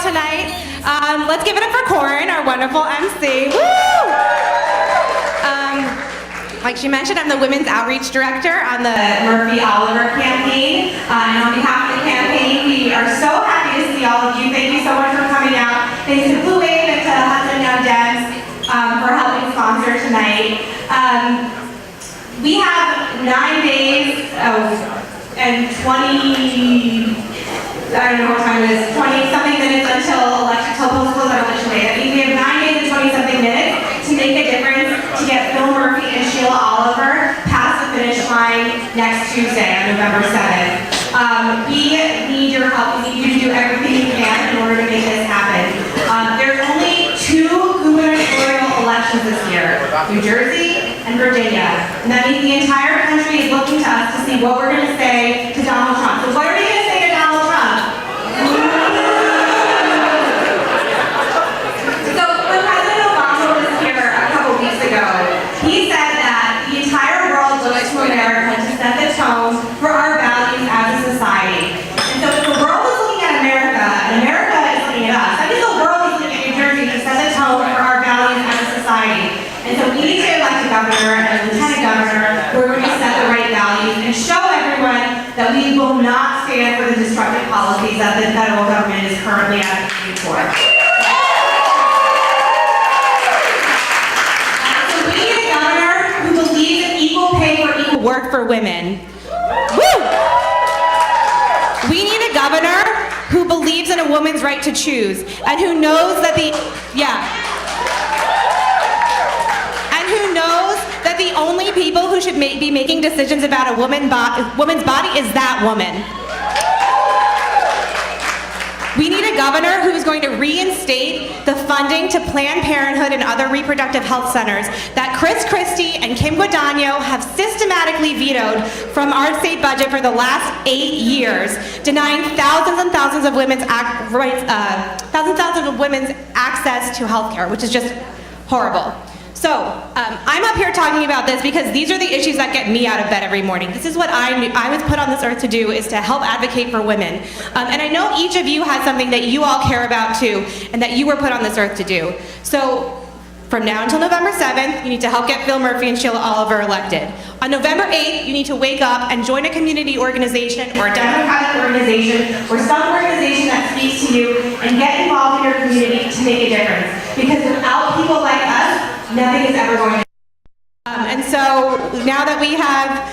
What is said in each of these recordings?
tonight. Let's give it up for Corin, our wonderful MC. Woo! Like she mentioned, I'm the Women's Outreach Director on the Murphy Oliver campaign. And on behalf of the campaign, we are so happy to see all of you. Thank you so much for coming out. Thanks to Blue Wave and to Hudson Young Dems for helping sponsor tonight. We have 9 days and 20, I don't know what time it is, 20-something minutes until polls close on election day. That means we have 9 days and 20-something minutes to make a difference to get Phil Murphy and Sheila Oliver past the finish line next Tuesday on November 7th. We need your help. We need you to do everything you can in order to make this happen. There's only 2 gubernatorial elections this year, New Jersey and Virginia. And that means the entire country is looking to us to see what we're going to say to Donald Trump. So what are we going to say to Donald Trump? So when President Obama was here a couple weeks ago, he said that the entire world looks to America to set the tone for our values as a society. And so if the world is looking at America, and America is looking at us, that means the world is looking at New Jersey to set the tone for our values as a society. And so we need to elect a governor and a lieutenant governor who are going to set the right values and show everyone that we will not stand for the destructive policies that the federal government is currently advocating for. So we need a governor who believes in equal pay for equal work for women. Woo! We need a governor who believes in a woman's right to choose and who knows that the only people who should be making decisions about a woman's body is that woman. We need a governor who is going to reinstate the funding to Planned Parenthood and other reproductive health centers that Chris Christie and Kim Guadagno have systematically vetoed from our state budget for the last 8 years, denying thousands and thousands of women's access to health care, which is just horrible. So, I'm up here talking about this because these are the issues that get me out of bed every morning. This is what I was put on this earth to do, is to help advocate for women. And I know each of you has something that you all care about too, and that you were put on this earth to do. So, from now until November 7th, you need to help get Phil Murphy and Sheila Oliver elected. On November 8th, you need to wake up and join a community organization or a democratic organization or some organization that speaks to you and get involved in your community to make a difference. Because without people like us, nothing is ever going to happen. And so now that we have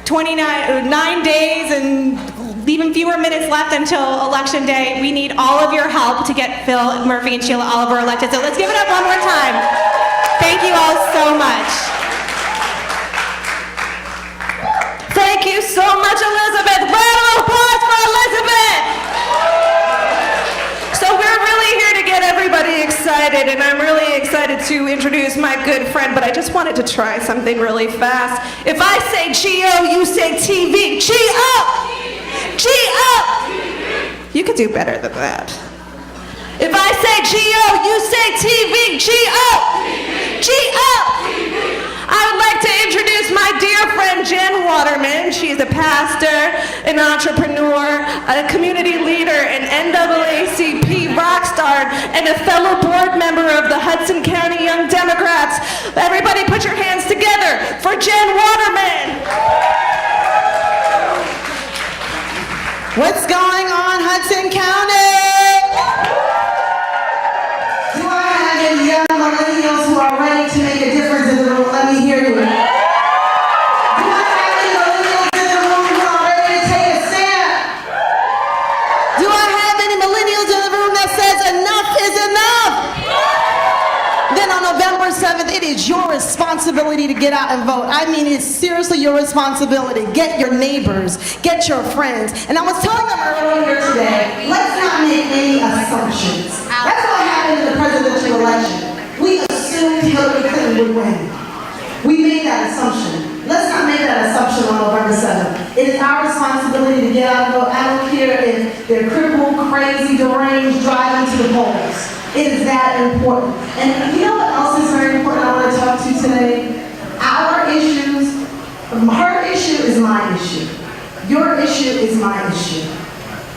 9 days and even fewer minutes left until election day, we need all of your help to get Phil Murphy and Sheila Oliver elected. So let's give it up one more time. Thank you all so much. Thank you so much, Elizabeth. Round of applause for Elizabeth. So we're really here to get everybody excited, and I'm really excited to introduce my good friend, but I just wanted to try something really fast. If I say G-O, you say TV. G-up! G-up! You could do better than that. If I say G-O, you say TV. G-up! G-up! I would like to introduce my dear friend Jen Waterman. She's a pastor, an entrepreneur, a community leader, an NAACP rock star, and a fellow board member of the Hudson County Young Democrats. Everybody put your hands together for Jen Waterman. What's going on, Hudson County? Do I have any young millennials who are ready to make a difference in the room? Let me hear you. Do I have any millennials in the room who are ready to take a stand? Do I have any millennials in the room that says enough is enough? Then on November 7th, it is your responsibility to get out and vote. I mean, it's seriously your responsibility. Get your neighbors, get your friends. And I was telling them earlier today, let's not make any assumptions. That's what happened in the presidential election. We assumed Hillary Clinton would win. We made that assumption. Let's not make that assumption on November 7th. It is our responsibility to get out and vote. I don't care if they're crippled, crazy, deranged, driving to the polls. It is that important. And you know what else is very important I want to talk to you today? Our issues, her issue is my issue. Your issue is my issue.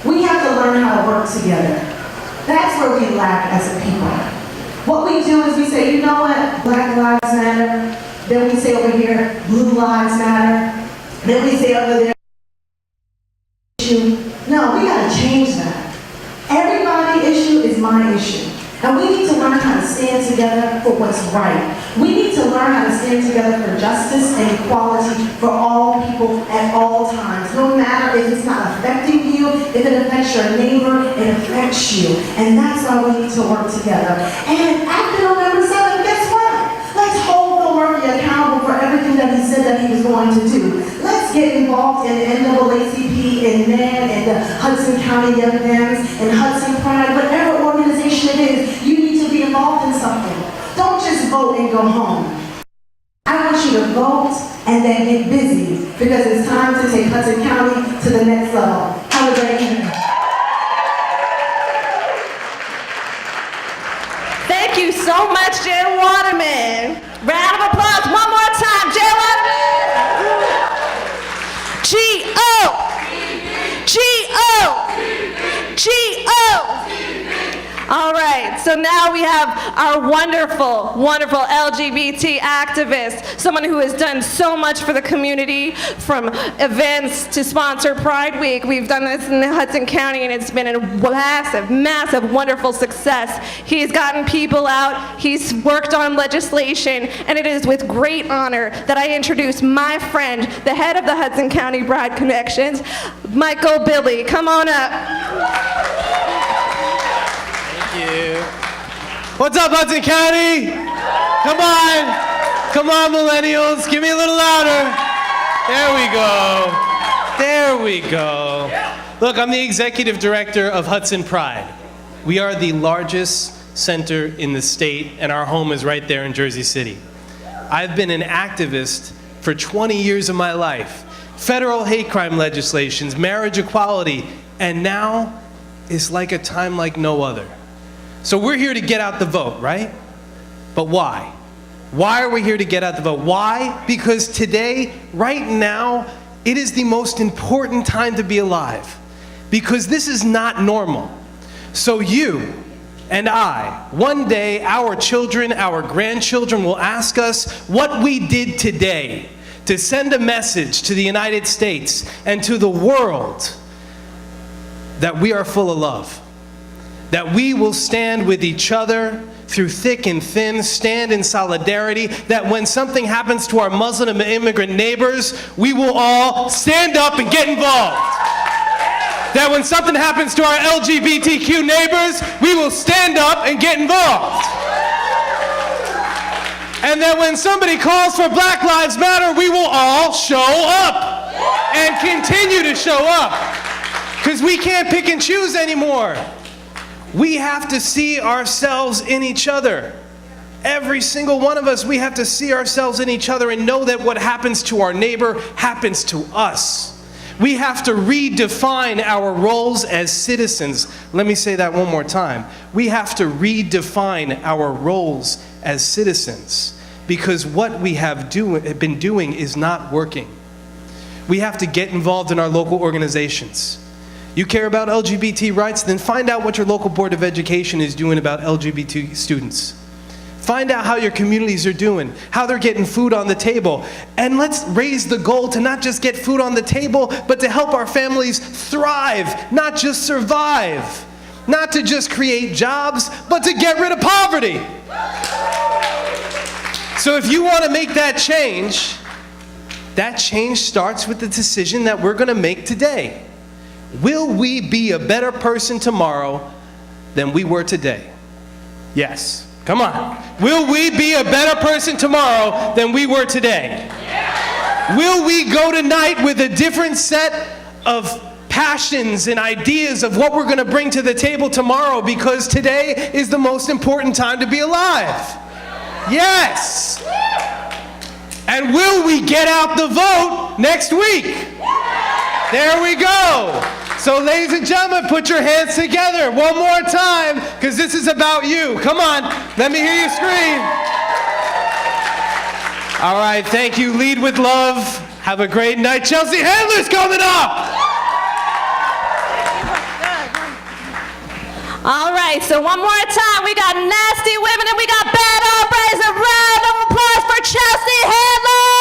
We have to learn how to work together. That's where we lack as a people. What we do is we say, you know what, Black Lives Matter. Then we say over here, Blue Lives Matter. Then we say over there, issue. No, we gotta change that. Everybody issue is my issue. And we need to learn how to stand together for what's right. We need to learn how to stand together for justice and equality for all people at all times. No matter if it's not affecting you, if it affects your neighbor, it affects you. And that's why we need to work together. And after November 7th, guess what? Let's hold Bill Murphy accountable for everything that he said that he was going to do. Let's get involved in the NAACP and NAN and the Hudson County Young Men's and Hudson Pride, whatever organization it is, you need to be involved in something. Don't just vote and go home. I want you to vote and then get busy because it's time to take Hudson County to the next level. Have a great evening. Thank you so much, Jen Waterman. Round of applause one more time, Jen Waterman. G-O. G-O. G-O. All right, so now we have our wonderful, wonderful LGBT activist, someone who has done so much for the community, from events to sponsor Pride Week. We've done this in Hudson County, and it's been a massive, massive, wonderful success. He's gotten people out, he's worked on legislation, and it is with great honor that I introduce my friend, the head of the Hudson County Bride Connections, Michael Billy. Come on up. What's up, Hudson County? Come on, millennials, give me a little louder. There we go. Look, I'm the executive director of Hudson Pride. We are the largest center in the state, and our home is right there in Jersey City. I've been an activist for 20 years of my life. Federal hate crime legislations, marriage equality, and now it's like a time like no other. So we're here to get out the vote, right? But why? Why are we here to get out the vote? Why? Because today, right now, it is the most important time to be alive. Because this is not normal. So you and I, one day, our children, our grandchildren will ask us what we did today to send a message to the United States and to the world that we are full of love. That we will stand with each other through thick and thin, stand in solidarity, that when something happens to our Muslim immigrant neighbors, we will all stand up and get involved. That when something happens to our LGBTQ neighbors, we will stand up and get involved. And that when somebody calls for Black Lives Matter, we will all show up and continue to show up. Because we can't pick and choose anymore. We have to see ourselves in each other. Every single one of us, we have to see ourselves in each other and know that what happens to our neighbor happens to us. We have to redefine our roles as citizens. Let me say that one more time. We have to redefine our roles as citizens because what we have been doing is not working. We have to get involved in our local organizations. You care about LGBT rights? Then find out what your local Board of Education is doing about LGBT students. Find out how your communities are doing, how they're getting food on the table. And let's raise the goal to not just get food on the table, but to help our families thrive, not just survive. Not to just create jobs, but to get rid of poverty. So if you want to make that change starts with the decision that we're going to make today. Will we be a better person tomorrow than we were today? Yes. Come on. Will we be a better person tomorrow than we were today? Yeah. Will we go tonight with a different set of passions and ideas of what we're going to bring to the table tomorrow because today is the most important time to be alive? Yes. And will we get out the vote next week? There we go. So ladies and gentlemen, put your hands together one more time, because this is about you. Come on, let me hear you scream. All right, thank you. Lead with love. Have a great night. Chelsea Handler's coming up. All right. right, so one more time, we got nasty women and we got bad hombres. A round of applause for Chelsea Handler!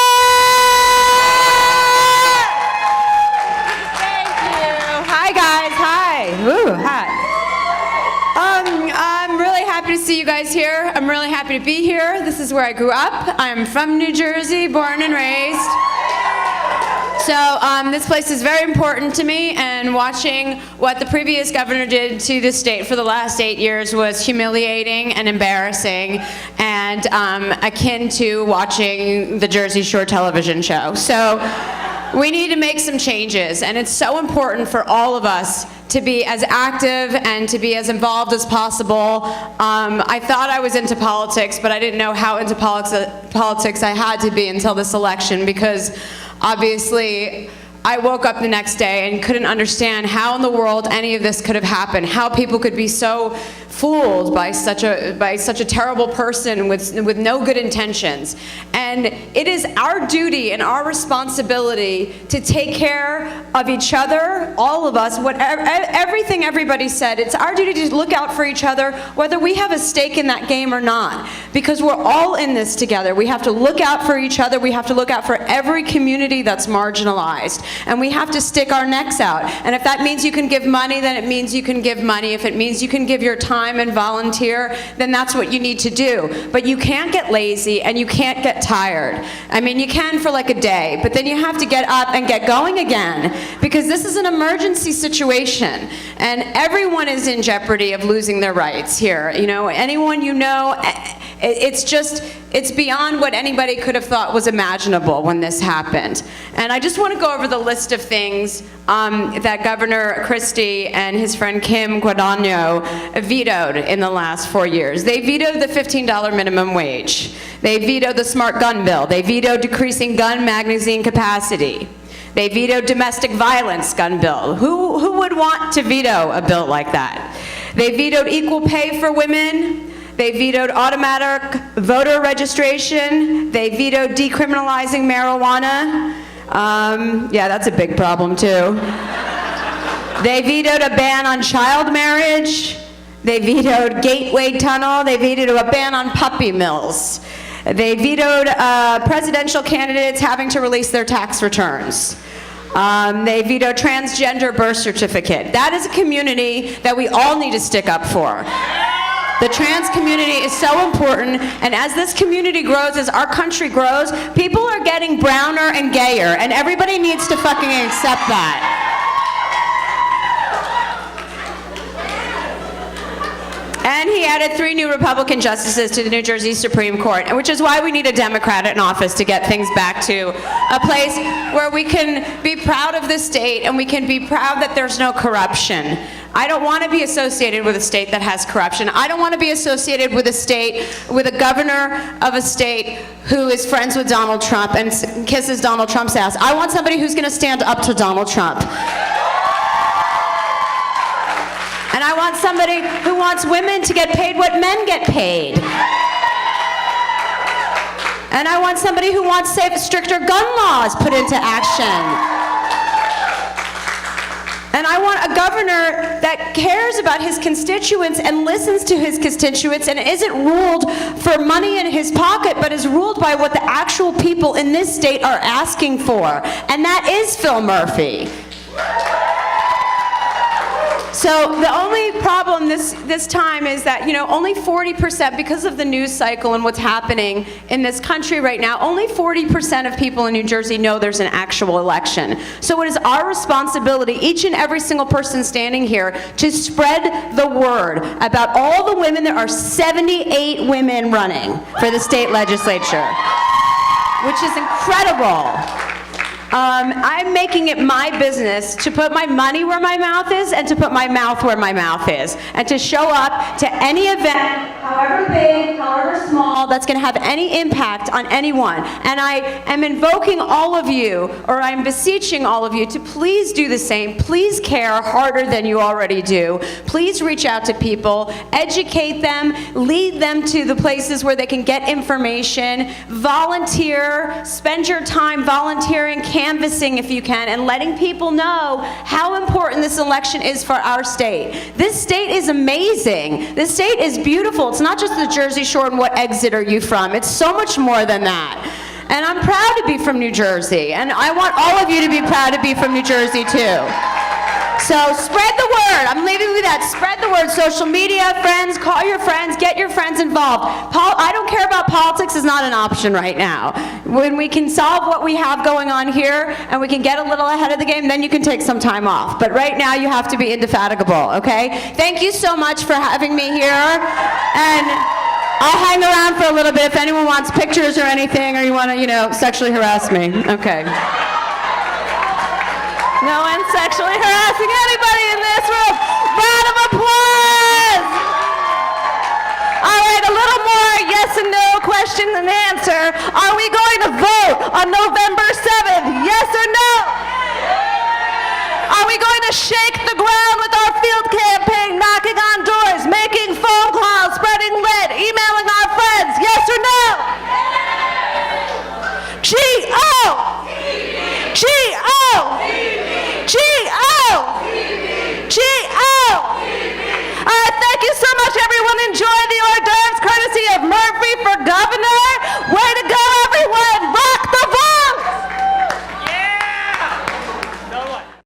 Thank you. Hi, guys. Hi. Ooh, hi. I'm really happy to see you guys here. I'm really happy to be here. This is where I grew up. I'm from New Jersey, born and raised. So this place is very important to me, and watching what the previous governor did to the state for the last 8 years was humiliating and embarrassing, and akin to watching the Jersey Shore television show. So we need to make some changes, and it's so important for all of us to be as active and to be as involved as possible. I thought I was into politics, but I didn't know how into politics I had to be until this election, because obviously I woke up the next day and couldn't understand how in the world any of this could have happened, how people could be so fooled by such a terrible person with no good intentions. And it is our duty and our responsibility to take care of each other, all of us, everything everybody said. It's our duty to look out for each other, whether we have a stake in that game or not, because we're all in this together. We have to look out for each other. We have to look out for every community that's marginalized. And we have to stick our necks out. And if that means you can give money, then it means you can give money. If it means you can give your time and volunteer, then that's what you need to do. But you can't get lazy and you can't get tired. I mean, you can for like a day, but then you have to get up and get going again, because this is an emergency situation and everyone is in jeopardy of losing their rights here. You know, anyone you know, it's beyond what anybody could have thought was imaginable when this happened. And I just want to go over the list of things that Governor Christie and his friend Kim Guadagno vetoed in the last 4 years. They vetoed the $15 minimum wage. They vetoed the smart gun bill. They vetoed decreasing gun magazine capacity. They vetoed domestic violence gun bill. Who would want to veto a bill like that? They vetoed equal pay for women. They vetoed automatic voter registration. They vetoed decriminalizing marijuana. Yeah, that's a big problem too. They vetoed a ban on child marriage. They vetoed Gateway Tunnel. They vetoed a ban on puppy mills. They vetoed presidential candidates having to release their tax returns. They vetoed transgender birth certificate. That is a community that we all need to stick up for. The trans community is so important, and as this community grows, as our country grows, people are getting browner and gayer, and everybody needs to fucking accept that. And he added 3 new Republican justices to the New Jersey Supreme Court, which is why we need a Democrat in office to get things back to a place where we can be proud of the state and we can be proud that there's no corruption. I don't want to be associated with a state that has corruption. I don't want to be associated with a state, with a governor of a state who is friends with Donald Trump and kisses Donald Trump's ass. I want somebody who's going to stand up to Donald Trump. And I want somebody who wants women to get paid what men get paid. And I want somebody who wants stricter gun laws put into action. And I want a governor that cares about his constituents and listens to his constituents and isn't ruled for money in his pocket, but is ruled by what the actual people in this state are asking for. And that is Phil Murphy. So the only problem this time is that, you know, only 40%, because of the news cycle and what's happening in this country right now, only 40% of people in New Jersey know there's an actual election. So it is our responsibility, each and every single person standing here, to spread the word about all the women. There are 78 women running for the state legislature, which is incredible. I'm making it my business to put my money where my mouth is and to put my mouth where my mouth is, and to show up to any event, however big, however small, that's going to have any impact on anyone. And I am invoking all of you, or I'm beseeching all of you, to please do the same. Please care harder than you already do. Please reach out to people, educate them, lead them to the places where they can get information, volunteer, spend your time volunteering, canvassing if you can, and letting people know how important this election is for our state. This state is amazing. This state is beautiful. It's not just the Jersey Shore and what exit are you from. It's so much more than that. And I'm proud to be from New Jersey, and I want all of you to be proud to be from New Jersey too. So spread the word. I'm leaving you with that. Spread the word. Social media, friends, call your friends, get your friends involved. I don't care about politics is not an option right now. When we can solve what we have going on here and we can get a little ahead of the game, then you can take some time off. But right now you have to be indefatigable, okay? Thank you so much for having me here. And I'll hang around for a little bit if anyone wants pictures or anything, or you want to, sexually harass me. Okay. No one's sexually harassing anybody in this room.